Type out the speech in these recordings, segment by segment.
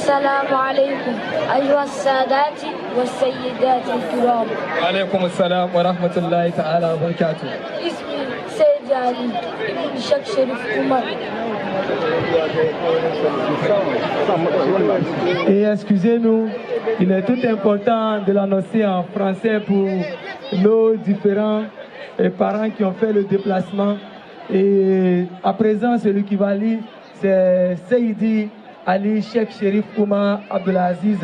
السلام عليكم أيها السادات والسيدات الكرام. وعليكم السلام ورحمة الله تعالى وبركاته. اسمي سيد علي ابن الشيخ شريف عمر. Et excusez-nous, il est tout important de l'annoncer en français pour nos différents parents qui ont fait le déplacement. Et à présent, celui qui va lire, c'est Seydi Ali Cheikh Sherif Oumar Abdelaziz.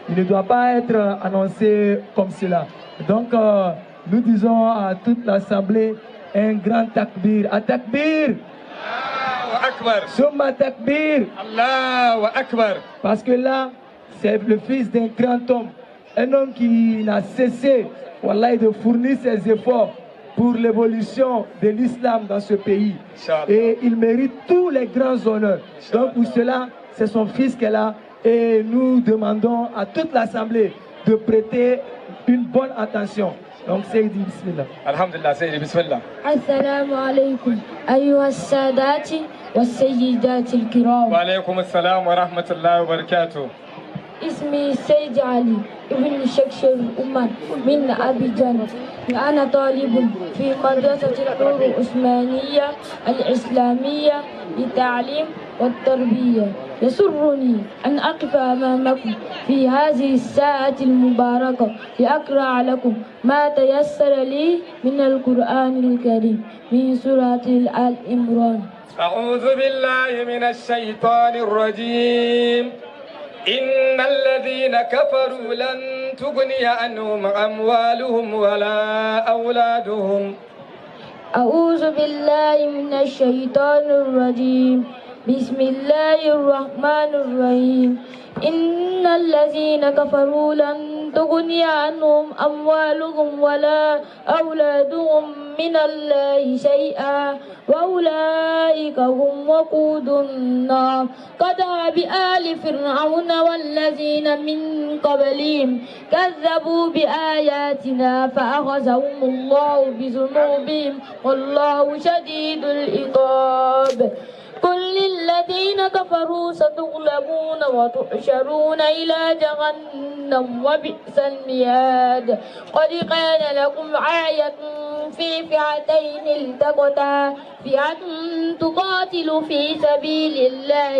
Il ne doit pas être annoncé comme cela. Donc, nous disons à toute l'Assemblée un grand takbir. À takbir! Allahu Akbar! Summa takbir! Allahu Akbar! Parce que là, c'est le fils d'un grand homme. Un homme qui n'a cessé, wallahi, de fournir ses efforts pour l'évolution de l'islam dans ce pays. Et il mérite tous les grands honneurs. Donc pour cela, c'est son fils qu'elle a. Et nous demandons à toute l'Assemblée de prêter une bonne attention. Donc Seydi, bismillah. Alhamdulillah, Seydi, bismillah. Assalamu alaikum أيها السادات والسيدات الكرام. وعليكم السلام ورحمة الله وبركاته. اسمي سيد علي ابن الشيخ شريف عمر من أبيجان. أنا طالب في مدرسة الحور العثمانية الإسلامية للتعليم والتربية. يسرني أن أقف أمامكم في هذه الساعة المباركة لأقرأ لكم ما تيسر لي من القرآن الكريم من سورة آل عمران. أعوذ بالله من الشيطان الرجيم. إن الذين كفروا لن تغني عنهم أموالهم ولا أولادهم. أعوذ بالله من الشيطان الرجيم. بسم الله الرحمن الرحيم. إن الذين كفروا لن تغني عنهم أموالهم ولا أولادهم من الله شيئا وأولئك هم وقود النار. كدأب آل فرعون والذين من قبلهم كذبوا بآياتنا فأخذهم الله بذنوبهم والله شديد العقاب. قل للذين كفروا ستغلبون وتحشرون إلى جهنم وبئس المهاد. قد كان لكم آية في فئتين التقتا فئة تقاتل في سبيل الله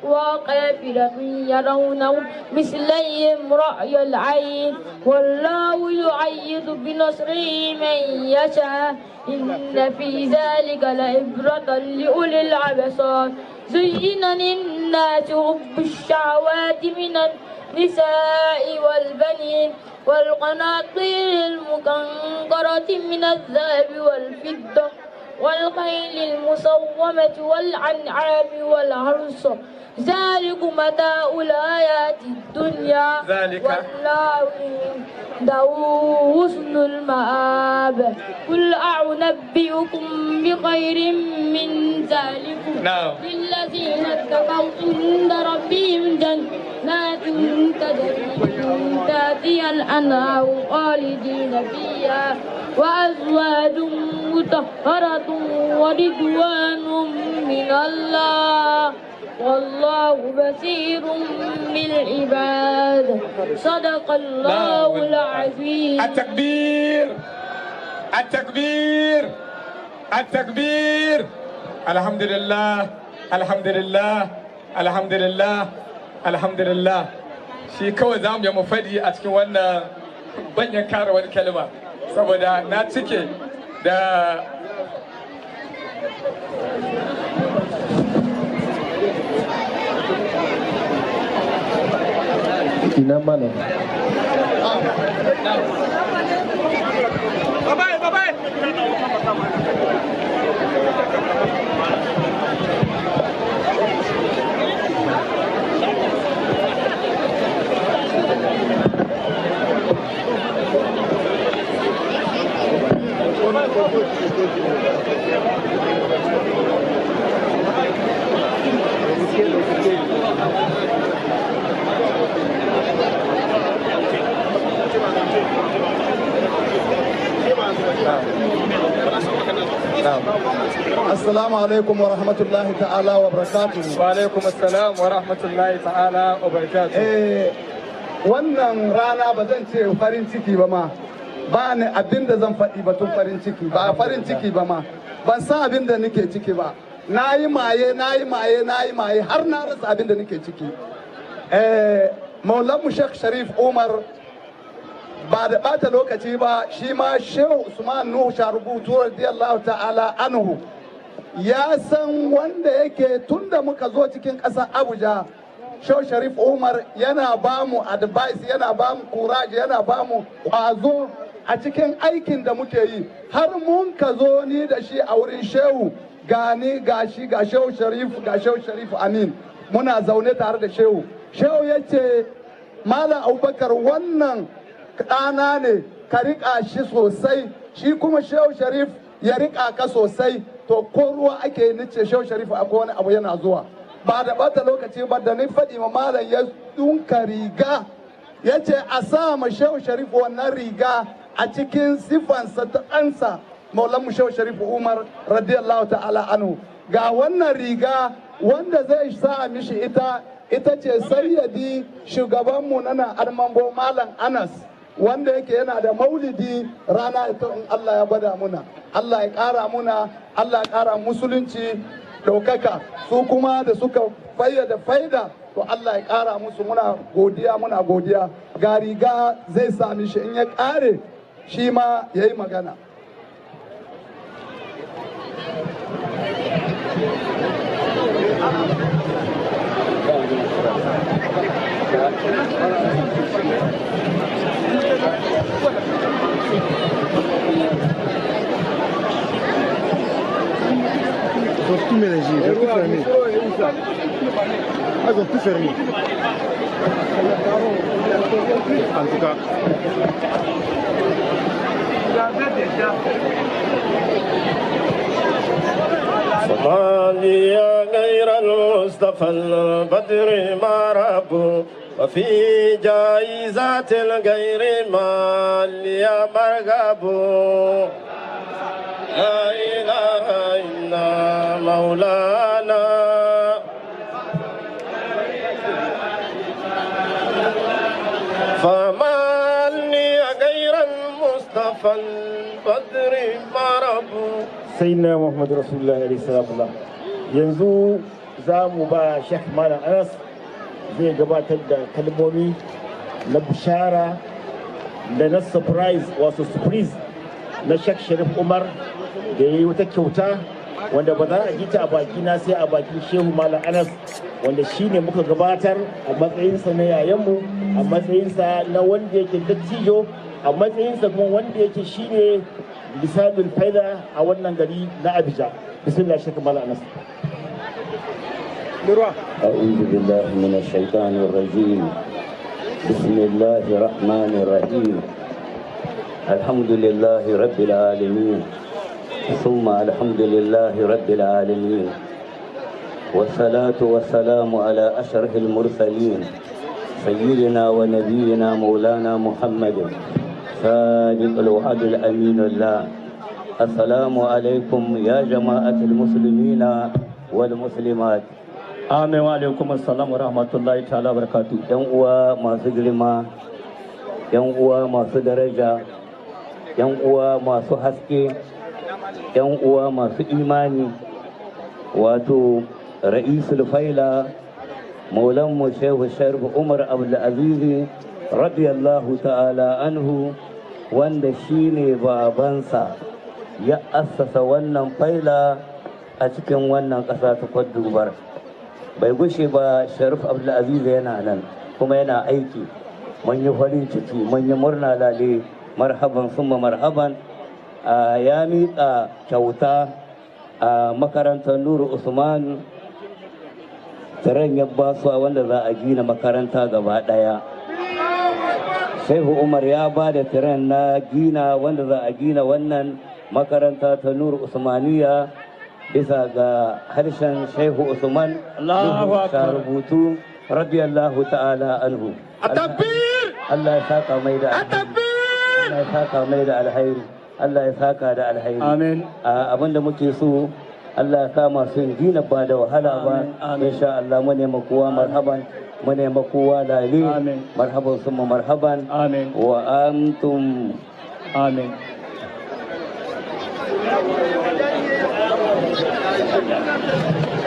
وأخرى كافرة يرونهم مثليهم رأي العين والله يؤيد بنصره من يشاء. إن في ذلك لعبرة لأولي الأبصار. زين للناس حب الشهوات من النساء والبنين والقناطير المقنطرة من الذهب والفضة والخيل المصومة والأنعام والحرث. ذلك متاع الحياة الدنيا والله عنده حسن المآب. قل أنبئكم بخير من ذلكم للذين اتقوا عند ربهم جنات تجري من تحتها الأنهار خالدين فيها وأزواج مطهرة ورضوان من الله والله بصير بالعباد. صدق الله العظيم. التكبير التكبير التكبير. الحمد لله الحمد لله الحمد لله الحمد لله. shi kawai za mu yi mafadi a cikin wannan banyan kare wani kalma saboda na cike da ina mana bye bye. Assalamu alaikum wa rahmatullahi ta'ala wa barakatuhu. Wa alaikum assalam wa rahmatullahi ta'ala wa barakatuhu. Wannan rana ba zan ce farin ciki ba ma, ba ni abin da zan faɗi batun farin ciki, ba farin ciki ba ma, ban san abin da nake ciki ba. Na yi maye har na rasa abin da nake ciki. Maulanmu Sheikh Sharif Umar ba da ɓata lokaci ba, shi ma Shehu Usman Nuhu Sharubutu radiyallahu ta'ala anhu ya san wanda yake tun da muka zo cikin ƙasar Abuja. Shehu Sharif Umar yana ba mu advice, yana ba mu courage, yana ba mu ƙwazo a cikin aikin da muke yi. Har mun ka zo ni da shi a wurin Shehu, gani ga shi ga Shehu Sharif Amin. Muna zaune tare da Shehu. Shehu ya ce, Malam Abubakar wannan ɗana ne, ka riƙa shi sosai, shi kuma Shehu Sharif ya riƙa ka sosai. To ko ruwa ake nice Shehu Sharif akwai wani abu yana zuwa. Ba da bata lokaci ba da ni faɗi ma malam ya dunka riga, ya ce a sa ma Shehu Sharif wannan riga a cikin sifansa ta ɗansa Maulanmu Shehu Sharif Umar radiyallahu ta'ala anhu. Ga wannan riga wanda zai sa mishi ita ce sayyadi shugabanmu na nan Armambo Malam Anas, wanda yake yana da maulidi rana ita in Allah ya gwada muna. Allah ya ƙara muna, Allah ya ƙara musulunci ɗaukaka. Su kuma da suka fayyada faida, to Allah ya ƙara musu, muna godiya. Ga riga zai sami shi in ya ƙare shi ma ya yi magana. Ils ont tout mélangé, ils ont tout fermé. Ils ont tout fermé. En tout cas. صلى غير المصطفى البدر ما رب وفي جائزات الغير ما لي مرغب لا إله إلا مولانا فما لي غير المصطفى البدر ما رب سيدنا محمد رسول الله عليه الصلاة والسلام. yanzu za mu ba Sheikh Malam Anas zai gabatar da kalmomi na bishara da na surprise wato surprise na Sheikh Sharif Umar da ya yi wata kyauta wanda ba za a ji ta a bakina sai a bakin Shehu Malam Anas, wanda shi ne muka gabatar a matsayinsa na yayanmu, a matsayinsa na wanda yake dattijo, a matsayinsa kuma wanda yake shi ne lisanul faida a wannan gari na Abidjan. Bismillah Sheikh Malam Anas. أعوذ بالله من الشيطان الرجيم. بسم الله الرحمن الرحيم. الحمد لله رب العالمين، ثم الحمد لله رب العالمين، والصلاة والسلام على أشرف المرسلين سيدنا ونبينا مولانا محمد صادق الوعد الأمين الله. السلام عليكم يا جماعة المسلمين والمسلمات. Amin wa alaikum assalam wa rahmatullahi ta'ala barakatu. Yan uwa masu girma, yan uwa masu daraja, yan uwa masu haske, yan uwa masu imani, wato ra'isul faila maulanmu Shehu Sharif Umar Abdulaziz radiyallahu ta'ala anhu, wanda shine babansa ya assasa wannan faila a cikin wannan ƙasa ta Cote d'Ivoire. Bai gushe ba, Sharif Abdulaziz yana nan kuma yana aiki. Mun yi farin ciki, mun yi murna lale, marhaban summa marhaban. Ya miƙa kyauta a makarantar Nuru Usman, tiran ya basuwa wanda za a gina makaranta gaba ɗaya. Shehu Umar ya ba da tiran na gina wanda za a gina wannan makaranta ta Nuru Usmaniya bisa ga harshen Shehu Usman rubutu radiyallahu ta'ala anhu. Allah ya saka mai da alhairi. Allah ya saka mai da alhairi. Allah ya saka da alhairi. Amin. Abinda muke so Allah ya kama sun dina ba da wahala ba insha Allah mu ne kowa marhaban mu ne kowa lali marhaban summa marhaban wa antum amin.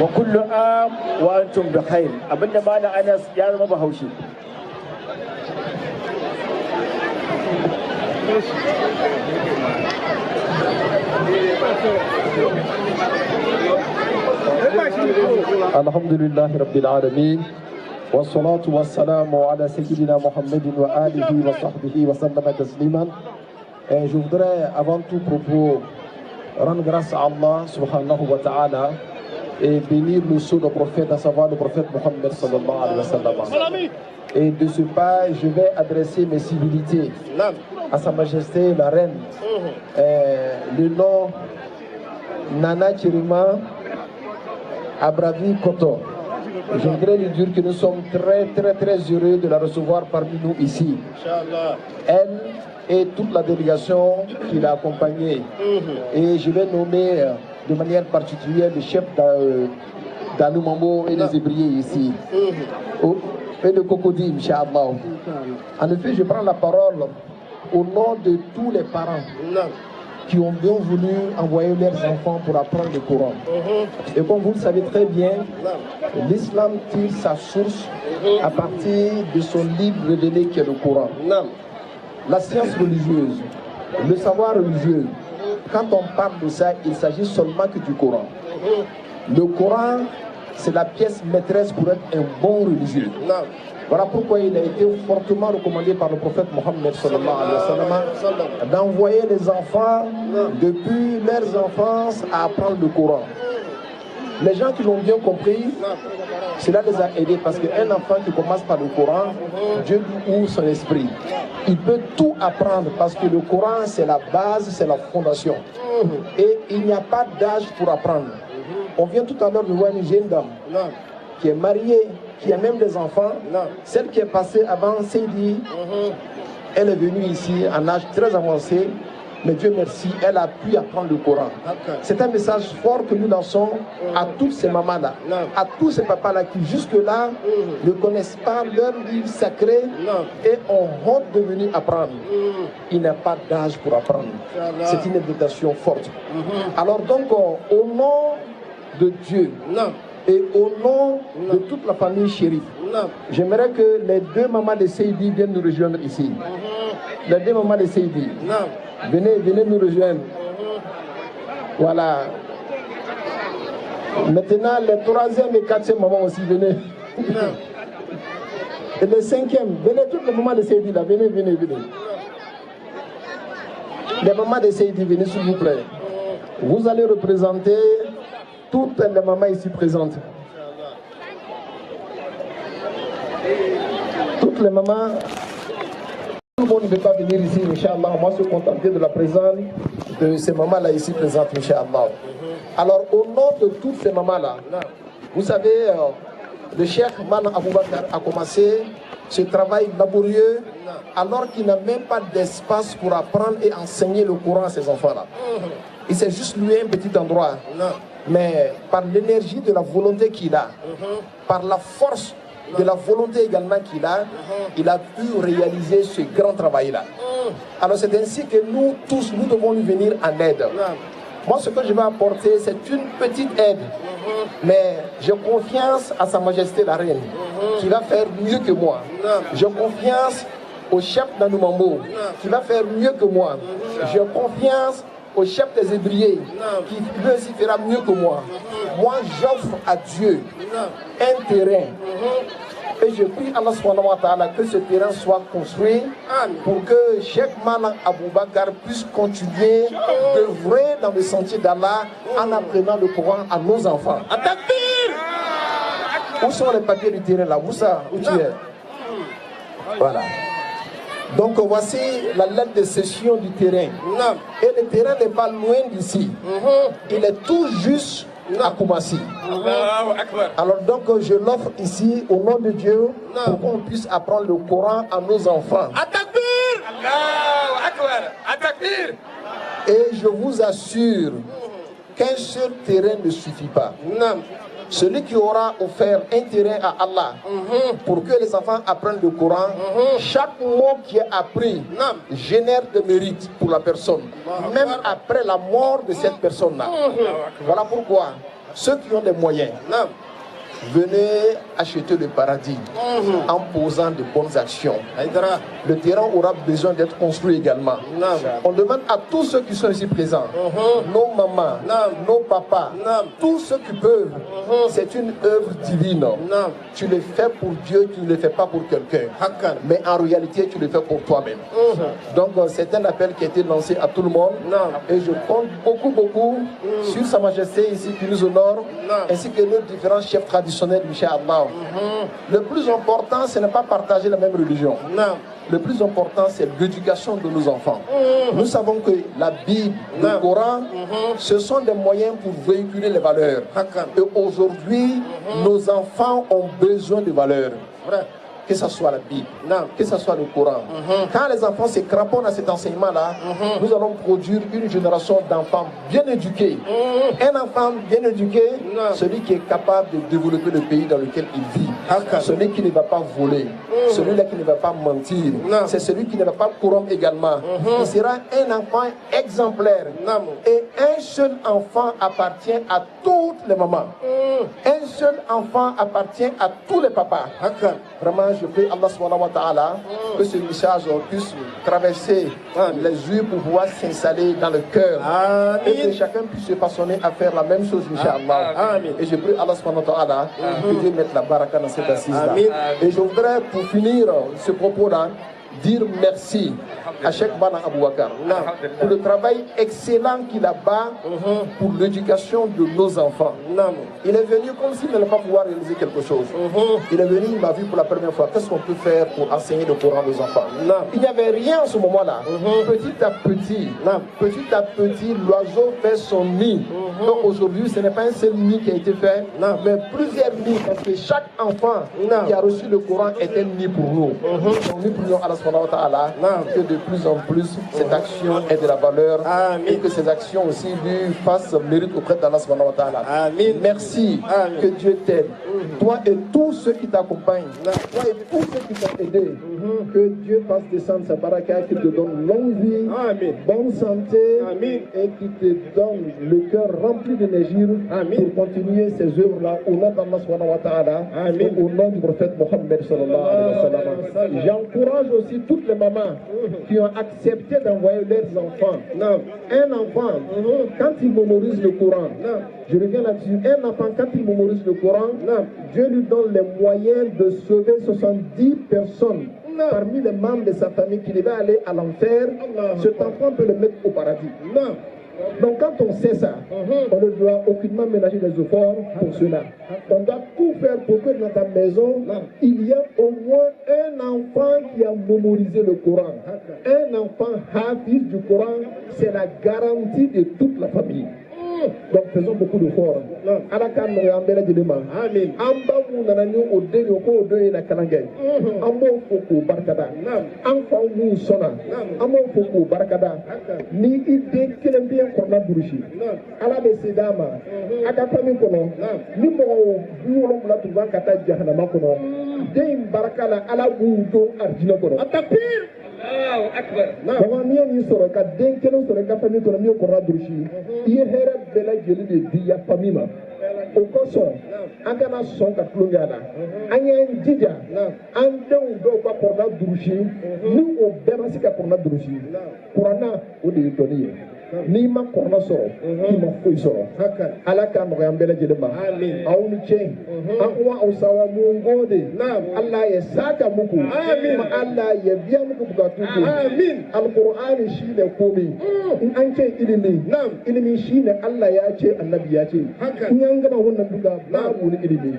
wa kullu am wa antum bi khair abinda malam Anas ya zama bahaushe الحمد لله رب العالمين والصلاة والسلام على سيدنا محمد وآله وصحبه وسلم تسليما. Je voudrais avant tout propos rendre grâce à Allah subhanahu wa ta'ala et bénir le sceau du prophète, à savoir le prophète Mohammed sallallahu alayhi wa sallam. Et de ce pas, je vais adresser mes civilités à Sa Majesté la Reine. Le nom Nana Chirima Abravi Koto. Je voudrais lui dire que nous sommes très heureux de la recevoir parmi nous ici. Elle et toute la délégation qui l'a accompagnée. Et je vais nommer de manière particulière le chef d'Anoumambo et les Hébriers ici. Et de Cocody, Inch'Allah. En effet, je prends la parole au nom de tous les parents qui ont bien voulu envoyer leurs enfants pour apprendre le Coran. Et comme vous le savez très bien, l'islam tire sa source à partir de son livre révélé qui est le Coran. La science religieuse, le savoir religieux, quand on parle de ça, il s'agit seulement que du Coran. Le Coran, c'est la pièce maîtresse pour être un bon religieux. Voilà pourquoi il a été fortement recommandé par le prophète Mohammed sallallahu alayhi wa sallam d'envoyer les enfants depuis leurs enfances à apprendre le Coran. Les gens qui l'ont bien compris, cela les a aidés parce qu'un enfant qui commence par le Coran, Dieu lui ouvre son esprit. Il peut tout apprendre parce que le Coran c'est la base, c'est la fondation. Et il n'y a pas d'âge pour apprendre. On vient tout à l'heure de voir une jeune dame qui est mariée, qui a même des enfants. Celle qui est passée avant Seydi, elle est venue ici en âge très avancé, mais Dieu merci, elle a pu apprendre le Coran. C'est un message fort que nous lançons à toutes ces mamans-là, à tous ces papas-là qui jusque-là ne connaissent pas leur livre sacré et ont honte de venir apprendre. Il n'y a pas d'âge pour apprendre. C'est une invitation forte. Alors donc, au nom de Dieu et au nom de toute la famille Chérif, j'aimerais que les deux mamans de Seydi viennent nous rejoindre ici. Les deux mamans de Seydi, venez nous rejoindre. Voilà. Maintenant, les troisième et quatrième mamans aussi, venez. Et les cinquième, venez toutes les mamans de Seydi là, venez. Les mamans de Seydi, venez s'il vous plaît. Vous allez représenter toutes les mamans ici présentes. Toutes les mamans, tout le monde ne peut pas venir ici, Inch'Allah. Moi, je suis contenté de la présence de ces mamans-là ici présentes, Inch'Allah. Alors, au nom de toutes ces mamans-là, vous savez, le Cheikh Man Aboubakar a commencé ce travail laborieux alors qu'il n'a même pas d'espace pour apprendre et enseigner le Coran à ses enfants-là. Il s'est juste loué un petit endroit. Mais par l'énergie de la volonté qu'il a, par la force de la volonté également qu'il a, il a pu réaliser ce grand travail-là. Alors c'est ainsi que nous tous, nous devons lui venir en aide. Moi, ce que je vais apporter, c'est une petite aide. Mais j'ai confiance à Sa Majesté la Reine, qui va faire mieux que moi. J'ai confiance au chef d'Anoumambo, qui va faire mieux que moi. J'ai confiance au chef des Hébriers, qui lui aussi fera mieux que moi. Moi, j'offre à Dieu un terrain. Et je prie Allah subhanahu wa ta'ala que ce terrain soit construit pour que Cheikh Malam Aboubakar puisse continuer d'œuvrer dans le sentier d'Allah en apprenant le Coran à nos enfants. Où sont les papiers du terrain là? Moussa, où tu es? Voilà. Donc voici la lettre de cession du terrain. Et le terrain n'est pas loin d'ici. Il est tout juste à Koumassi. Alors donc je l'offre ici au nom de Dieu pour qu'on puisse apprendre le Coran à nos enfants. Et je vous assure qu'un seul terrain ne suffit pas. Celui qui aura offert un terrain à Allah pour que les enfants apprennent le Coran, chaque mot qui est appris génère de mérite pour la personne, même après la mort de cette personne-là. Voilà pourquoi ceux qui ont les moyens, venez acheter le paradis en posant de bonnes actions. Le terrain aura besoin d'être construit également. On demande à tous ceux qui sont ici présents, nos mamans, nos papas, tous ceux qui peuvent, c'est une œuvre divine. Tu le fais pour Dieu, tu ne le fais pas pour quelqu'un. Mais en réalité, tu le fais pour toi-même. Donc c'est un appel qui a été lancé à tout le monde. Et je compte beaucoup sur Sa Majesté ici qui nous honore, ainsi que nos différents chefs traditionnels, Inch'Allah. Le plus important, ce n'est pas partager la même religion. Le plus important, c'est l'éducation de nos enfants. Nous savons que la Bible, le Coran, ce sont des moyens pour véhiculer les valeurs. Et aujourd'hui, nos enfants ont besoin de valeurs. Que ce soit la Bible, que ce soit le Coran. Quand les enfants se cramponnent à cet enseignement-là, nous allons produire une génération d'enfants bien éduqués. Un enfant bien éduqué, celui qui est capable de développer le pays dans lequel il vit. Celui qui ne va pas voler, celui-là qui ne va pas mentir. C'est celui qui ne va pas corrompre également. Il sera un enfant exemplaire. Et un seul enfant appartient à toutes les mamans. Un seul enfant appartient à tous les papas. Vraiment, je prie Allah subhanahu wa ta'ala que ce message puisse traverser les yeux pour pouvoir s'installer dans le cœur. Et que chacun puisse se façonner à faire la même chose, Inch'Allah. Et je prie Allah subhanahu wa ta'ala que Dieu mette la baraka dans cette assise-là. Et je voudrais, pour finir ce propos-là, dire merci à Cheikh Bana Aboubakar pour le travail excellent qu'il a bas pour l'éducation de nos enfants. Il est venu comme s'il n'allait pas pouvoir réaliser quelque chose. Il est venu, il m'a vu pour la première fois. Qu'est-ce qu'on peut faire pour enseigner le Coran aux enfants? Il n'y avait rien en ce moment-là. Petit à petit, l'oiseau fait son nid. Donc aujourd'hui, ce n'est pas un seul nid qui a été fait, mais plusieurs nids, parce que chaque enfant qui a reçu le Coran est un nid pour nous. Donc nous prions Allah subhanahu wa ta'ala que de plus en plus cette action ait de la valeur et que ces actions aussi lui fassent mérite auprès d'Allah subhanahu wa ta'ala. Merci, que Dieu t'aide. Toi et tous ceux qui t'accompagnent, toi et tous ceux qui t'ont aidé, que Dieu fasse descendre sa baraka, qu'il te donne longue vie, bonne santé et qu'il te donne le cœur rempli d'énergie pour continuer ces œuvres-là au nom d'Allah subhanahu wa ta'ala, au nom du prophète Mohammed sallallahu alayhi wa sallam. J'encourage aussi toutes les mamans qui ont accepté d'envoyer leurs enfants. Un enfant, quand il mémorise le Coran, je reviens là-dessus, un enfant, quand il mémorise le Coran, Dieu lui donne les moyens de sauver 70 personnes parmi les membres de sa famille qui devaient aller à l'enfer. Cet enfant peut le mettre au paradis. Donc quand on sait ça, on ne doit aucunement ménager des efforts pour cela. On doit tout faire pour que dans ta maison, il y ait au moins un enfant qui a mémorisé le Coran. Un enfant hafiz du Coran, c'est la garantie de toute la famille. Donc faisons beaucoup d'efforts. Alaka no yambele dilema. Amen. Amba mu nanani odenyo ko odoye na kalangay. Ambo foko barkada. Amfa mu sona. Ambo foko barkada. Ni ide kelembe korna burushi. Ala be sedama. Aka fami kono. Ni mo buwolo mula tuba kata jahannama kono. Deim barakala ala buuto arjina kono. Atapir. Bama miya ni sɔrɔ ka den kelen sɔrɔ i ka famille kɔnɔ min ye kɔrɔla durusi i ye hɛrɛ bɛɛ lajɛlen de di ya famille ma o kosɔn an kana sɔn ka tulonkɛ a la an y'an jija an denw dɔw ka kɔrɔla durusi ni o bɛɛ ma se ka kɔrɔla durusi kuranna o de ye dɔnni ye n'i ma kɔrɔla sɔrɔ i ma foyi sɔrɔ ala k'a nɔgɔya an bɛɛ lajɛlen ma aw ni ce an kuma aw sawa mun gode Allah ya saka muku kuma Allah ya biya muku bukatunku alqur'ani shine komai in an ce ilimi shine Allah ya ce annabi ya ce in an gama wannan duka babu wani ilimi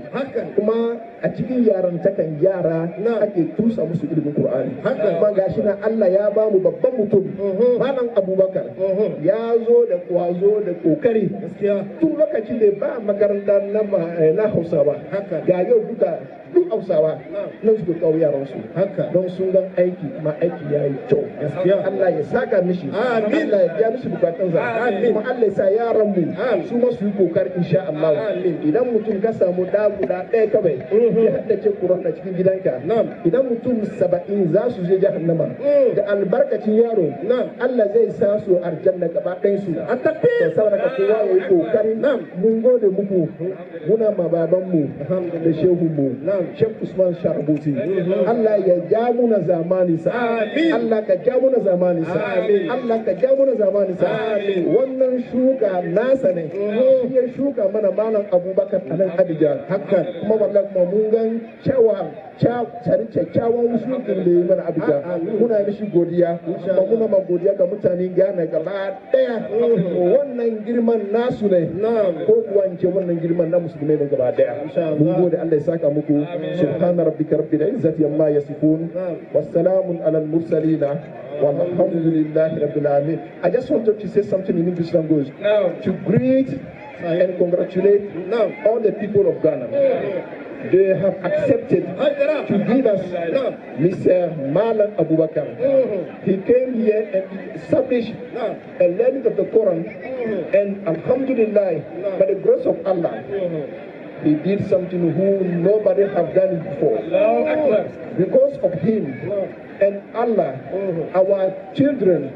kuma a cikin yaran takan yara ake tusa musu ilimin qur'ani kuma gashi na Allah ya ba mu babban mutum malam Abubakar ya zo da kwazo da kokari tun lokacin da ba makaranta na Hausa ba ga yau duka duk Hausawa nan suka kawo yaran su haka don sun ga aiki kuma aiki ya yi kyau gaskiya Allah ya saka mishi amin Allah ya biya mishi bukatun sa amin kuma Allah ya sa yaran mu su ma su yi kokari insha Allah amin idan mutum ka samu da guda ɗaya kawai ya haddace Qur'an a cikin gidanka idan mutum 70 za su je jahannama da albarkacin yaro Allah zai sa su aljanna gaba ɗayan su a tafi saboda ka kowa ya yi kokari mun gode muku muna ma baban mu da shehu mu Sheikh Usman Sharbuti Allah ya ja muna zamani sa Allah ka ja muna zamani sa Allah ka ja muna zamani sa wannan shuka nasa ne shi ya shuka mana malam Abubakar a nan Abidjan haka kuma wallahi kuma mun gan cewa kyakkyawan shukin da ya mana Abidjan muna mishi godiya kuma muna ma godiya ga mutanen Ghana gaba daya wannan girman nasu ne ko kuwa in ce wannan girman na musulmai ne gaba daya mun gode Allah ya saka muku subhana rabbika rabbil izzati amma yasifun wassalamun alal mursalin walhamdulillahi rabbil alamin. I just wanted to say something in English language to greet and congratulate all the people of Ghana. They have accepted to give us Mr. Malam Abubakar. He came here and established a learning of the Quran, and Alhamdulillah, by the grace of Allah, he did something who nobody have done before. Because of him and Allah, our children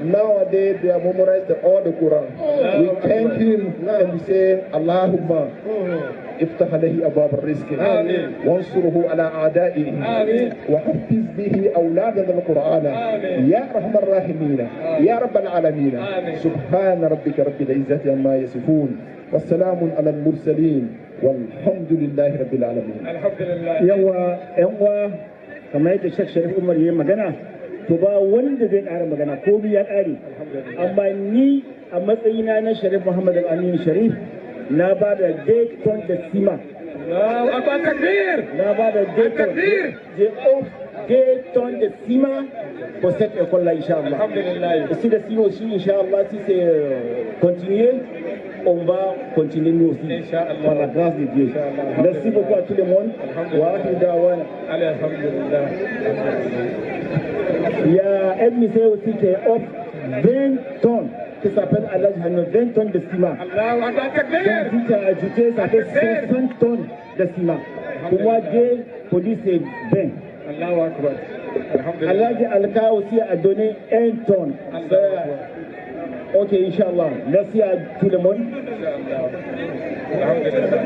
nowadays they have memorized all the Quran. We thank him and we say, Allahumma افتح عليه أبواب الرزق وانصره على أعدائه وحفظ به أولادنا القرآن يا أرحم الراحمين يا رب العالمين سبحان ربك رب العزة عما يصفون والسلام على المرسلين والحمد لله رب العالمين. الحمد لله. يوا kamar yadda Sheikh Sharif Umar ya magana to ba wanda zai ƙara magana ko ya ƙare amma ni a matsayina na Sharif Muhammad Al-Amin Sharif na ba da Dayton da Sima na ba da Dayton da Sima pour cette école là inchallah. Alhamdulillah. Et si le Sima aussi inchallah si c'est continué on va continuer nous aussi par la grâce de Dieu. Merci beaucoup à tout le monde. Il y a un ministère aussi qui est off 20 tonnes qui s'appelle Alaj Hanno, 20 tonnes de ciment. Donc si tu as ajouté, ça fait 60 tonnes de ciment. Pour moi, Dieu, pour dire c'est 20. Alaj Alka aussi a donné 1 tonne. Ok, Inch'Allah. Merci à tout le monde.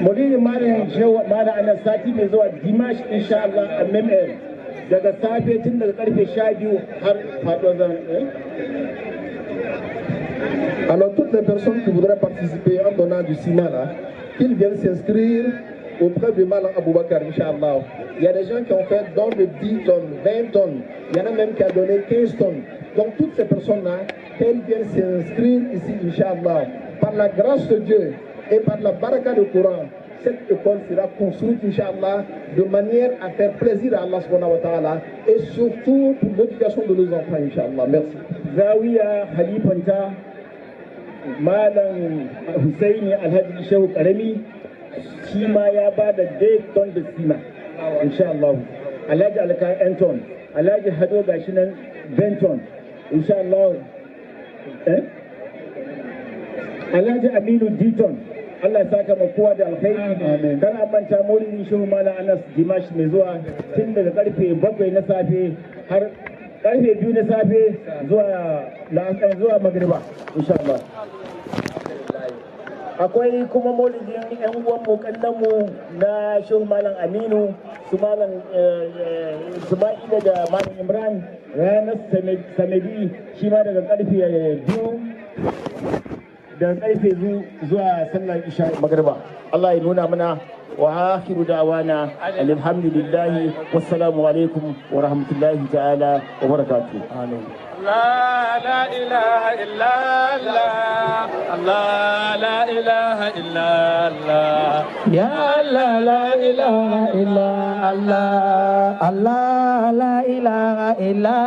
Maulidi Malam Anas sati mai zuwa Dimash Inch'Allah a même heure. Daga safe tun daga karfe 12 har faɗuwar zan. Alors toutes les personnes qui voudraient participer en donnant du ciment là, qu'ils viennent s'inscrire auprès de Malam Abubakar, Inch'Allah. Il y a des gens qui ont fait don de 10 tonnes, 20 tonnes. Il y en a même qui ont donné 15 tonnes. Donc toutes ces personnes-là, qu'elles viennent s'inscrire ici, Inch'Allah. Par la grâce de Dieu et par la baraka du Coran, cette école sera construite, Inch'Allah, de manière à faire plaisir à Allah subhanahu wa ta'ala et surtout pour l'éducation de nos enfants, Inch'Allah. Merci. Zawiya Halifanta Malam Hussaini Alhaji Shehu Karami shi ma ya ba da Dayton da Sima Inch'Allah. Alhaji Alka Anton, Alhaji Hado gashi nan Benton Inch'Allah. Alhaji Aminu Diton Allah ya saka ma kowa da alkhairi. Kana manta maulidin Shehu Malam Anas Dimash mai zuwa tun daga karfe 7 na safe har karfe 2 na safe zuwa magriba inshallah. Akwai kuma maulidin yan uwan mu kallon mu na Shehu Malam Aminu su Malam Isma'ila da Malam Imran ranar Samedi shi ma daga karfe 2 da karfe zuwa sallar isha magriba. Allah ya nuna mana wa akhiru da'wana alhamdulillah wassalamu alaikum wa rahmatullahi ta'ala wa barakatuh. Amin. لا لا إله إلا الله الله لا إله إلا الله يا الله لا إله إلا الله الله لا إله إلا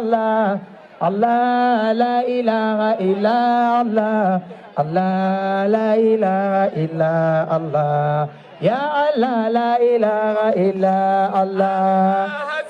الله الله لا إله إلا الله الله لا إله إلا الله Ya Allah la ilaha illa Allah